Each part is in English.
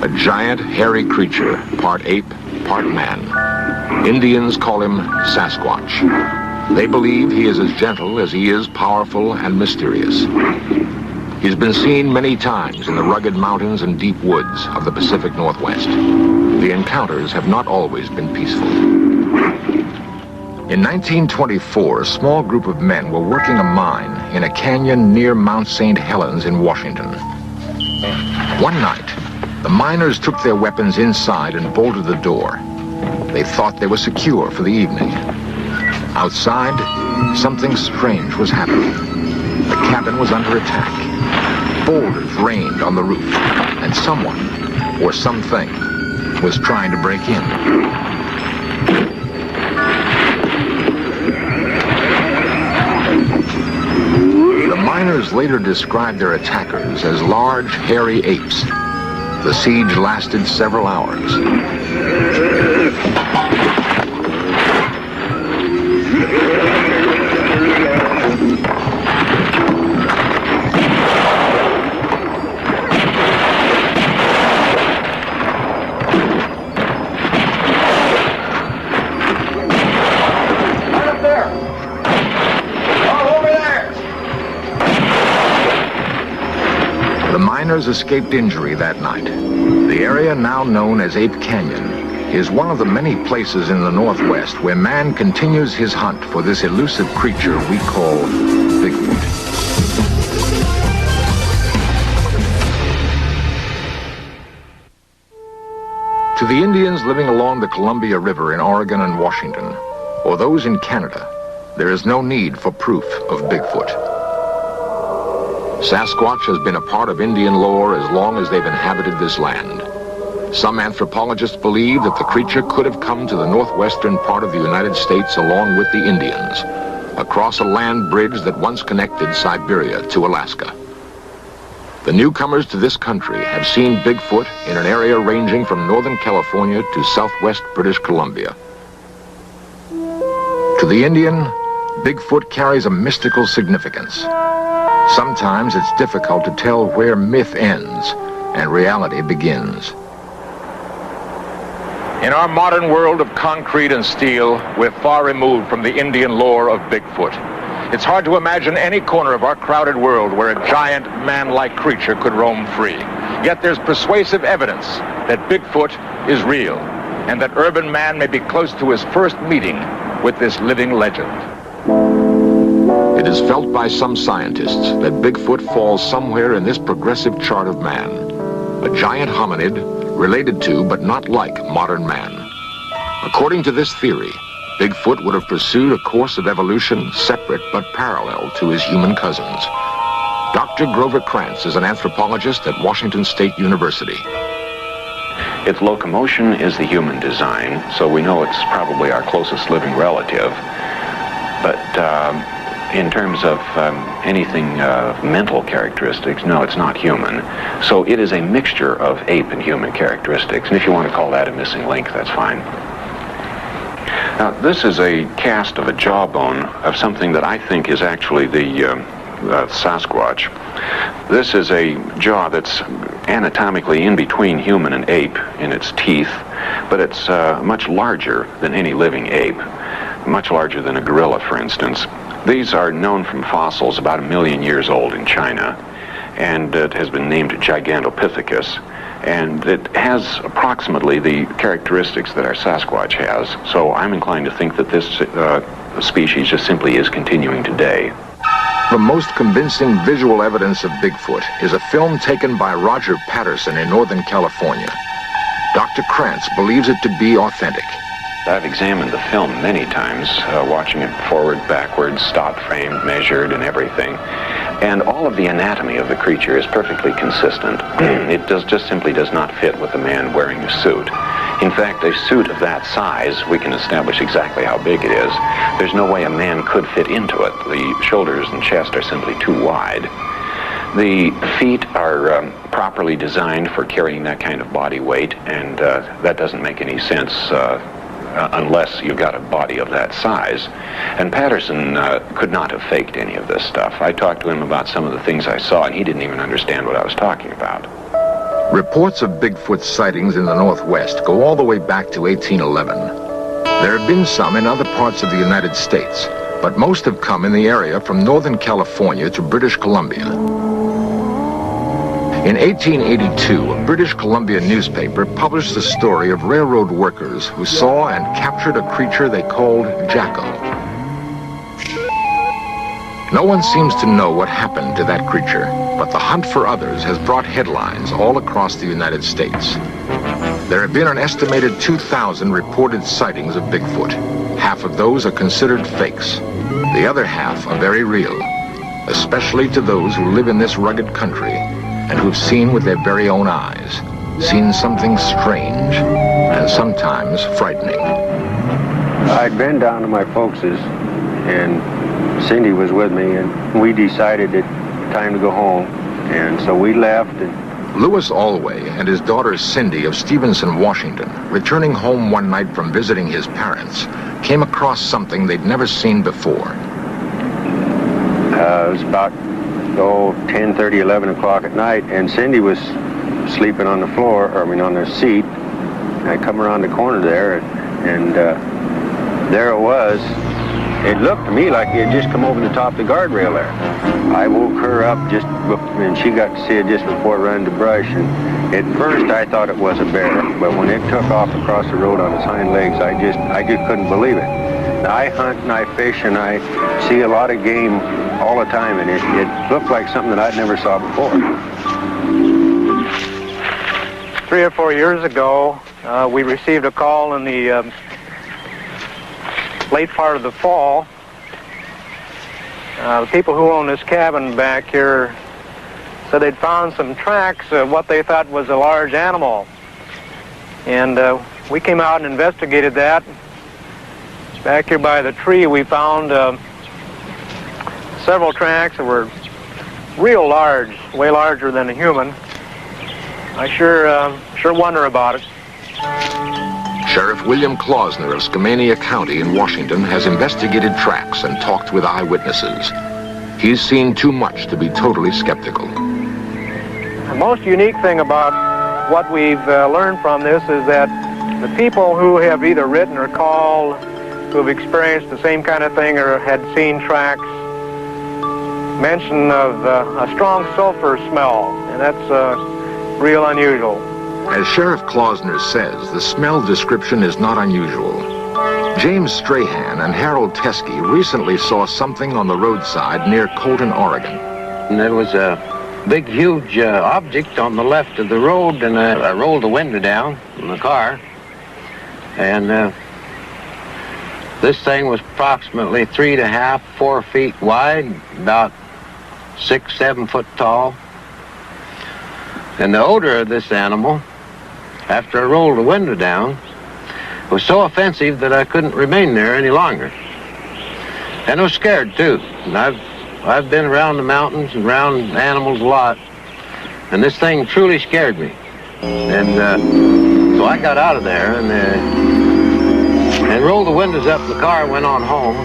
A giant, hairy creature, part ape, part man. Indians call him Sasquatch. They believe he is as gentle as he is powerful and mysterious. He's been seen many times in the rugged mountains and deep woods of the Pacific Northwest. The encounters have not always been peaceful. In 1924, a small group of men were working a mine in a canyon near Mount St. Helens in Washington. One night, the miners took their weapons inside and bolted the door. They thought they were secure for the evening. Outside, something strange was happening. The cabin was under attack. Boulders rained on the roof, and someone, or something, was trying to break in. The miners later described their attackers as large, hairy apes. The siege lasted several hours. The miners escaped injury that night. The area now known as Ape Canyon is one of the many places in the Northwest where man continues his hunt for this elusive creature we call Bigfoot. To the Indians living along the Columbia River in Oregon and Washington, or those in Canada, there is no need for proof of Bigfoot. Sasquatch has been a part of Indian lore as long as they've inhabited this land. Some anthropologists believe that the creature could have come to the northwestern part of the United States along with the Indians, across a land bridge that once connected Siberia to Alaska. The newcomers to this country have seen Bigfoot in an area ranging from northern California to southwest British Columbia. To the Indian, Bigfoot carries a mystical significance. Sometimes it's difficult to tell where myth ends and reality begins. In our modern world of concrete and steel, we're far removed from the Indian lore of Bigfoot. It's hard to imagine any corner of our crowded world where a giant, man-like creature could roam free. Yet there's persuasive evidence that Bigfoot is real, and that urban man may be close to his first meeting with this living legend. It is felt by some scientists that Bigfoot falls somewhere in this progressive chart of man, a giant hominid related to but not like modern man. According to this theory, Bigfoot would have pursued a course of evolution separate but parallel to his human cousins. Dr. Grover Krantz is an anthropologist at Washington State University. Its locomotion is the human design, so we know it's probably our closest living relative. But in terms of anything mental characteristics, no, it's not human. So it is a mixture of ape and human characteristics. And if you want to call that a missing link, that's fine. Now, this is a cast of a jawbone of something that I think is actually the Sasquatch. This is a jaw that's anatomically in between human and ape in its teeth, but it's much larger than any living ape, much larger than a gorilla, for instance. These are known from fossils about 1 million years old in China, and it has been named Gigantopithecus, and it has approximately the characteristics that our Sasquatch has, so I'm inclined to think that this species just simply is continuing today. The most convincing visual evidence of Bigfoot is a film taken by Roger Patterson in Northern California. Dr. Krantz believes it to be authentic. I've examined the film many times, watching it forward, backwards, stop framed, measured, and everything. And all of the anatomy of the creature is perfectly consistent. It just simply does not fit with a man wearing a suit. In fact, a suit of that size, we can establish exactly how big it is. There's no way a man could fit into it. The shoulders and chest are simply too wide. The feet are properly designed for carrying that kind of body weight, and that doesn't make any sense unless you've got a body of that size. And Patterson could not have faked any of this stuff. I talked to him about some of the things I saw, and he didn't even understand what I was talking about. Reports of Bigfoot sightings in the Northwest go all the way back to 1811. There have been some in other parts of the United States, but most have come in the area from Northern California to British Columbia. In 1882, a British Columbia newspaper published the story of railroad workers who saw and captured a creature they called Jacko. No one seems to know what happened to that creature, but the hunt for others has brought headlines all across the United States. There have been an estimated 2,000 reported sightings of Bigfoot. Half of those are considered fakes. The other half are very real, especially to those who live in this rugged country and who've seen with their very own eyes, seen something strange and sometimes frightening. I'd been down to my folks' and Cindy was with me, and we decided it time to go home, and so we left. And Lewis Alway and his daughter Cindy of Stevenson, Washington, returning home one night from visiting his parents, came across something they'd never seen before. It was about 10:30, 11 o'clock at night, and Cindy was sleeping on the floor, on the seat. And I come around the corner there, and there it was. It looked to me like he had just come over the top of the guardrail there. I woke her up and she got to see it just before it ran into brush. And at first I thought it was a bear, but when it took off across the road on its hind legs, I just couldn't believe it. Now, I hunt and I fish and I see a lot of game all the time, and it looked like something that I'd never saw before. 3 or 4 years ago, we received a call in the late part of the fall. The people who own this cabin back here said they'd found some tracks of what they thought was a large animal. And we came out and investigated that. Back here by the tree, we found several tracks that were real large, way larger than a human. I sure wonder about it. Sheriff William Klausner of Skamania County in Washington has investigated tracks and talked with eyewitnesses. He's seen too much to be totally skeptical. The most unique thing about what we've learned from this is that the people who have either written or called, who have experienced the same kind of thing or had seen tracks, mention of a strong sulfur smell, and that's real unusual. As Sheriff Klausner says, the smell description is not unusual. James Strahan and Harold Teskey recently saw something on the roadside near Colton, Oregon. And there was a big, huge object on the left of the road, and I rolled the window down in the car, and this thing was approximately 3.5, 4 feet wide, about 6, 7 foot tall. And the odor of this animal, after I rolled the window down, was so offensive that I couldn't remain there any longer. And I was scared too. And I've been around the mountains and around animals a lot, and this thing truly scared me. And so I got out of there and rolled the windows up in the car and went on home.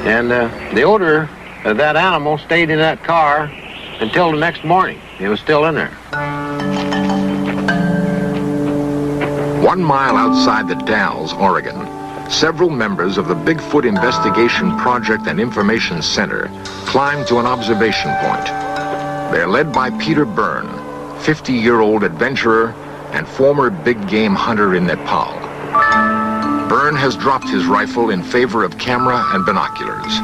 And the odor of that animal stayed in that car until the next morning. It was still in there. 1 mile outside the Dalles, Oregon, several members of the Bigfoot Investigation Project and Information Center climbed to an observation point. They're led by Peter Byrne, 50-year-old adventurer and former big game hunter in Nepal. Byrne has dropped his rifle in favor of camera and binoculars.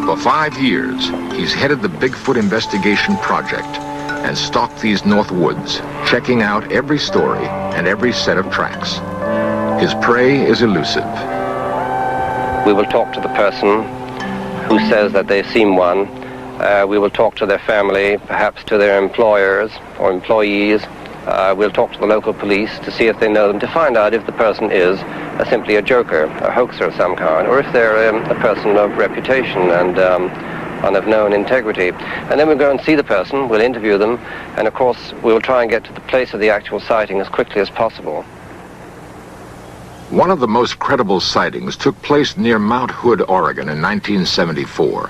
For 5 years, he's headed the Bigfoot Investigation Project and stalked these North Woods, checking out every story and every set of tracks. His prey is elusive. We will talk to the person who says that they've seen one. We will talk to their family, perhaps to their employers or employees. We'll talk to the local police to see if they know them, to find out if the person is simply a joker, a hoaxer of some kind, or if they're a person of reputation and of known integrity. And then we'll go and see the person, we'll interview them, and of course we'll try and get to the place of the actual sighting as quickly as possible. One of the most credible sightings took place near Mount Hood, Oregon in 1974.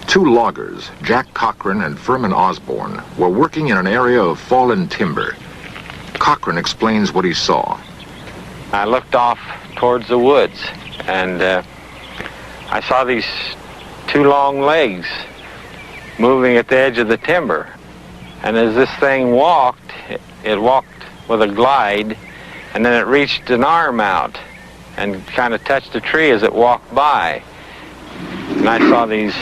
Two loggers, Jack Cochran and Furman Osborne, were working in an area of fallen timber. Cochran explains what he saw. I looked off towards the woods, and I saw these two long legs moving at the edge of the timber. And as this thing walked, it walked with a glide, and then it reached an arm out and kind of touched a tree as it walked by. And I saw these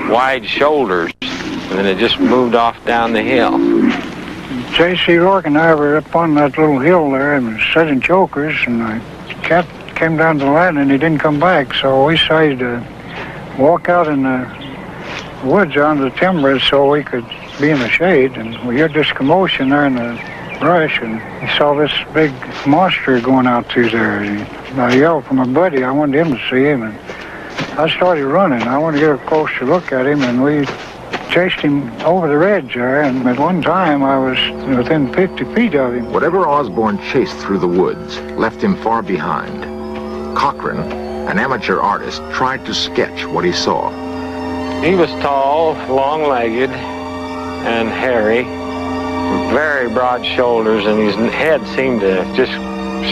wide shoulders, and then it just moved off down the hill. J.C. Rourke and I were up on that little hill there and setting chokers, and the cat came down to the ladder and he didn't come back, so we decided to walk out in the woods onto the timber so we could be in the shade, and we heard this commotion there in the brush, and we saw this big monster going out through there. And I yelled for my buddy. I wanted him to see him, and I started running. I wanted to get a closer look at him, and we chased him over the ridge there, and at one time I was within 50 feet of him. Whatever Osborne chased through the woods left him far behind. Cochran, an amateur artist, tried to sketch what he saw. He was tall, long-legged, and hairy, very broad shoulders, and his head seemed to just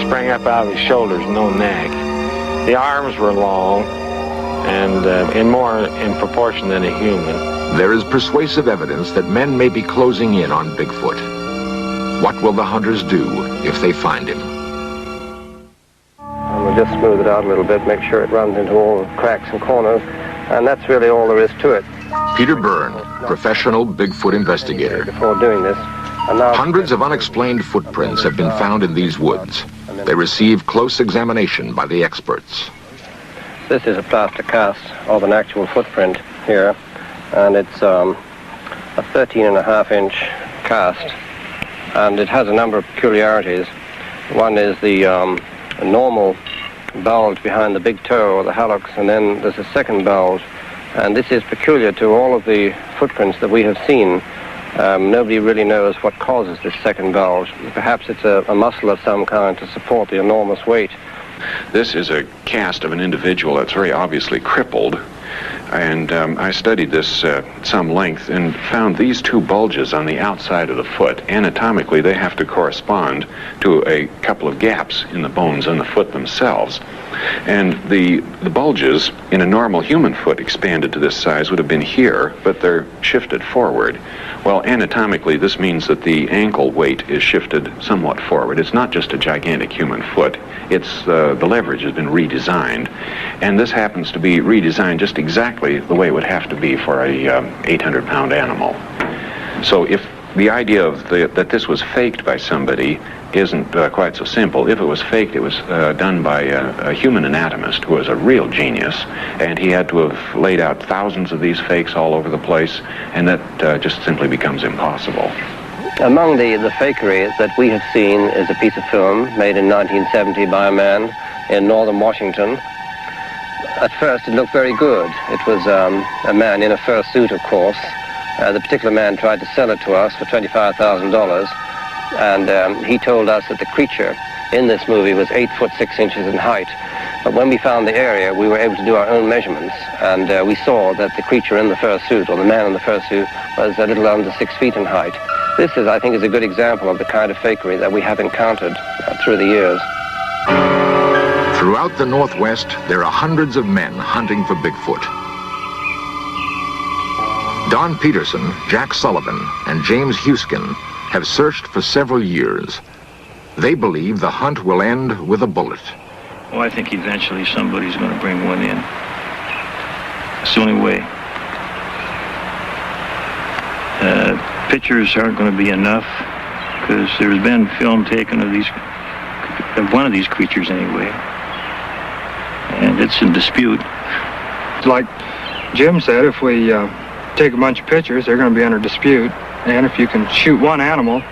spring up out of his shoulders, no neck. The arms were long and more in proportion than a human. There is persuasive evidence that men may be closing in on Bigfoot. What will the hunters do if they find him? And we'll just smooth it out a little bit, make sure it runs into all the cracks and corners, and that's really all there is to it. Peter Byrne, professional Bigfoot investigator. Before doing this, and now Hundreds of unexplained footprints have been found in these woods. They receive close examination by the experts. this is a plaster cast of an actual footprint here, and it's a 13.5-inch cast, and it has a number of peculiarities. One is the normal bulge behind the big toe or the hallux, and then there's a second bulge, and this is peculiar to all of the footprints that we have seen. Nobody really knows what causes this second bulge. Perhaps it's a muscle of some kind to support the enormous weight. This is a cast of an individual that's very obviously crippled, and I studied this at some length and found these two bulges on the outside of the foot. Anatomically, they have to correspond to a couple of gaps in the bones on the foot themselves. And the bulges in a normal human foot expanded to this size would have been here, but they're shifted forward. Well, anatomically, this means that the ankle weight is shifted somewhat forward. It's not just a gigantic human foot. It's the leverage has been redesigned, and this happens to be redesigned just exactly the way it would have to be for a 800-pound animal. So if the idea of that this was faked by somebody isn't quite so simple. If it was faked, it was done by a human anatomist who was a real genius, and he had to have laid out thousands of these fakes all over the place, and that just simply becomes impossible. Among the fakery that we have seen is a piece of film made in 1970 by a man in northern Washington. At first it looked very good. It was a man in a fur suit, of course. The particular man tried to sell it to us for $25,000, and he told us that the creature in this movie was 8 foot 6 inches in height. But when we found the area, we were able to do our own measurements, and we saw that the creature in the fur suit, or the man in the fur suit, was a little under 6 feet in height. This is, I think, is a good example of the kind of fakery that we have encountered through the years. Throughout the Northwest, there are hundreds of men hunting for Bigfoot. Don Peterson, Jack Sullivan, and James Huskin have searched for several years. They believe the hunt will end with a bullet. Well, I think eventually somebody's going to bring one in. It's the only way. Pictures aren't going to be enough, because there's been film taken of one of these creatures anyway, and it's in dispute. Like Jim said, if we take a bunch of pictures, they're going to be under dispute, and if you can shoot one animal,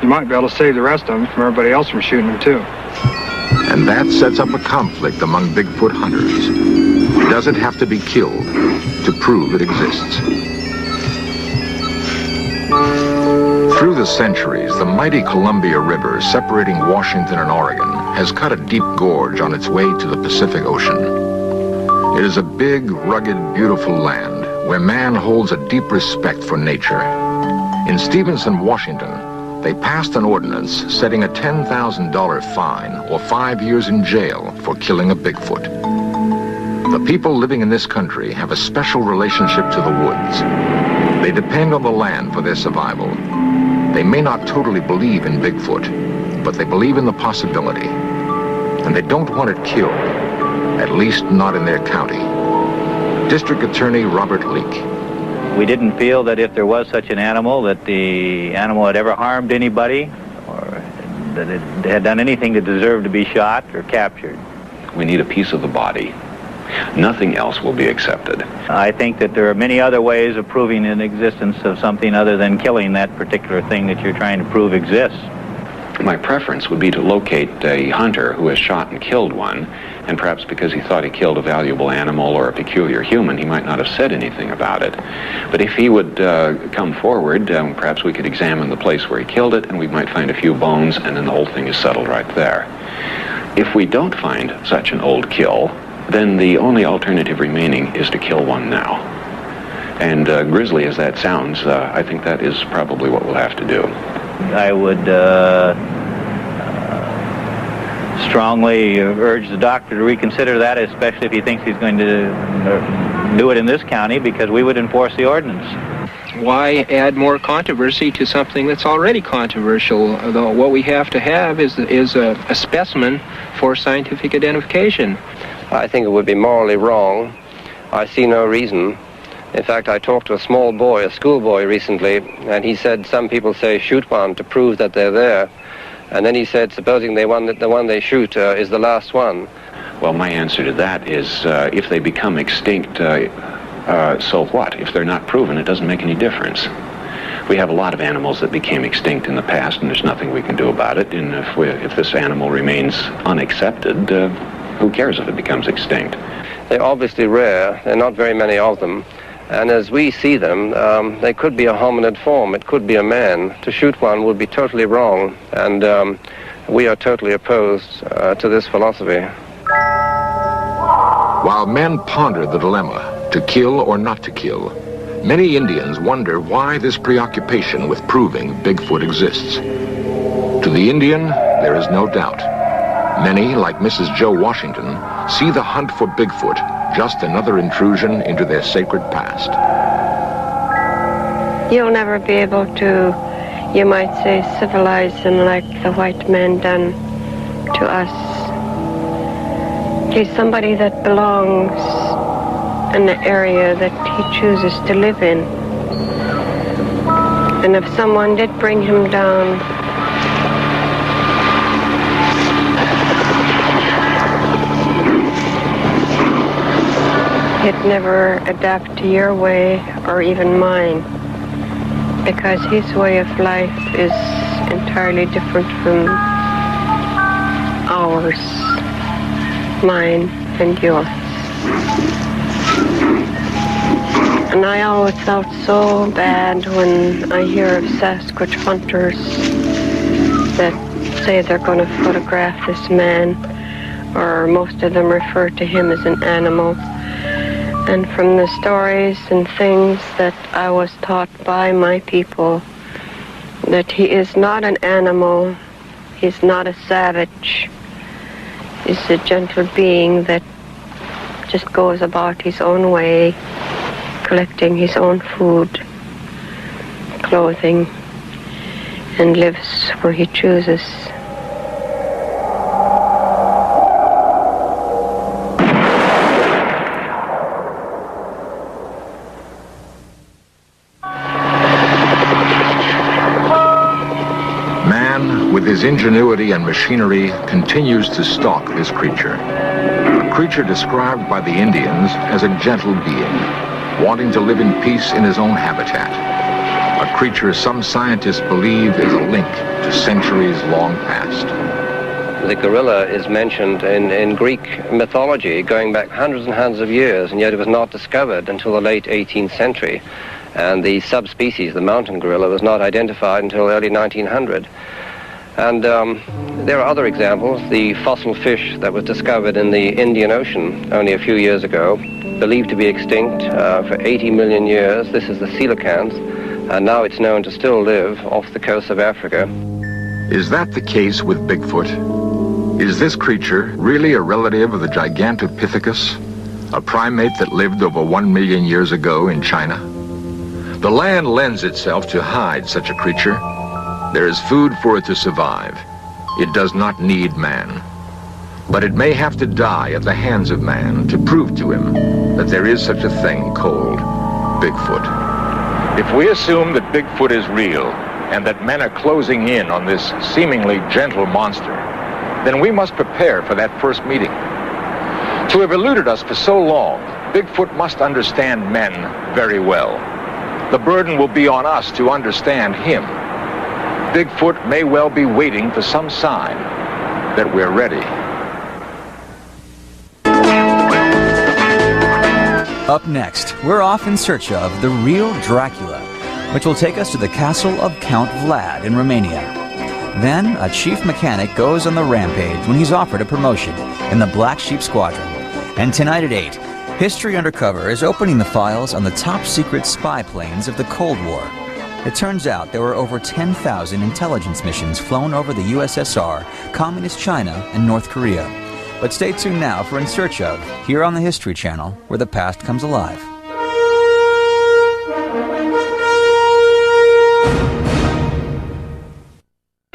you might be able to save the rest of them from everybody else from shooting them too. And that sets up a conflict among Bigfoot hunters. Does it have to be killed to prove it exists? Through the centuries, the mighty Columbia River separating Washington and Oregon has cut a deep gorge on its way to the Pacific Ocean. It is a big, rugged, beautiful land where man holds a deep respect for nature. In Stevenson, Washington, they passed an ordinance setting a $10,000 fine or 5 years in jail for killing a Bigfoot. The people living in this country have a special relationship to the woods. They depend on the land for their survival. They may not totally believe in Bigfoot, but they believe in the possibility. And they don't want it killed, at least not in their county. District Attorney Robert Leake. We didn't feel that if there was such an animal, that the animal had ever harmed anybody, or that it had done anything to deserve to be shot or captured. We need a piece of the body. Nothing else will be accepted. I think that there are many other ways of proving an existence of something other than killing that particular thing that you're trying to prove exists. My preference would be to locate a hunter who has shot and killed one, and perhaps because he thought he killed a valuable animal or a peculiar human, he might not have said anything about it. But if he would come forward, perhaps we could examine the place where he killed it, and we might find a few bones, and then the whole thing is settled right there. If we don't find such an old kill, then the only alternative remaining is to kill one now. And grisly as that sounds, I think that is probably what we'll have to do. I would strongly urge the doctor to reconsider that, especially if he thinks he's going to do it in this county, because we would enforce the ordinance. Why add more controversy to something that's already controversial? Although what we have to have is a specimen for scientific identification. I think it would be morally wrong. I see no reason. In fact, I talked to a small boy, a schoolboy recently, and he said some people say shoot one to prove that they're there. And then he said, supposing the one they shoot is the last one. Well, my answer to that is if they become extinct, so what? If they're not proven, it doesn't make any difference. We have a lot of animals that became extinct in the past, and there's nothing we can do about it. And if this animal remains unaccepted, who cares if it becomes extinct? They're obviously rare. There are not very many of them. And as we see them, they could be a hominid form. It could be a man. To shoot one would be totally wrong. And we are totally opposed to this philosophy. While men ponder the dilemma, to kill or not to kill, many Indians wonder why this preoccupation with proving Bigfoot exists. To the Indian, there is no doubt. Many, like Mrs. Joe Washington, see the hunt for Bigfoot just another intrusion into their sacred past. You'll never be able to, you might say, civilize them like the white man done to us. He's somebody that belongs in the area that he chooses to live in. And if someone did bring him down, he'd never adapt to your way or even mine, because his way of life is entirely different from ours, mine and yours. And I always felt so bad when I hear of Sasquatch hunters that say they're going to photograph this man, or most of them refer to him as an animal. And from the stories and things that I was taught by my people, that he is not an animal, he's not a savage, he's a gentle being that just goes about his own way, collecting his own food, clothing, and lives where he chooses. With his ingenuity and machinery, continues to stalk this creature. A creature described by the Indians as a gentle being, wanting to live in peace in his own habitat. A creature some scientists believe is a link to centuries long past. The gorilla is mentioned in Greek mythology going back hundreds and hundreds of years, and yet it was not discovered until the late 18th century. And the subspecies, the mountain gorilla, was not identified until early 1900. And there are other examples. The fossil fish that was discovered in the Indian Ocean only a few years ago, believed to be extinct for 80 million years. This is the coelacanth, and now it's known to still live off the coast of Africa. Is that the case with Bigfoot? Is this creature really a relative of the Gigantopithecus, a primate that lived over 1 million years ago in China? The land lends itself to hide such a creature. There is food for it to survive. It does not need man. But it may have to die at the hands of man to prove to him that there is such a thing called Bigfoot. If we assume that Bigfoot is real and that men are closing in on this seemingly gentle monster, then we must prepare for that first meeting. To have eluded us for so long, Bigfoot must understand men very well. The burden will be on us to understand him. Bigfoot may well be waiting for some sign that we're ready. Up next, we're off in search of the real Dracula, which will take us to the castle of Count Vlad in Romania. Then, a chief mechanic goes on the rampage when he's offered a promotion in the Black Sheep Squadron. And tonight at 8, History Undercover is opening the files on the top-secret spy planes of the Cold War. It turns out there were over 10,000 intelligence missions flown over the USSR, Communist China, and North Korea. But stay tuned now for In Search Of, here on the History Channel, where the past comes alive.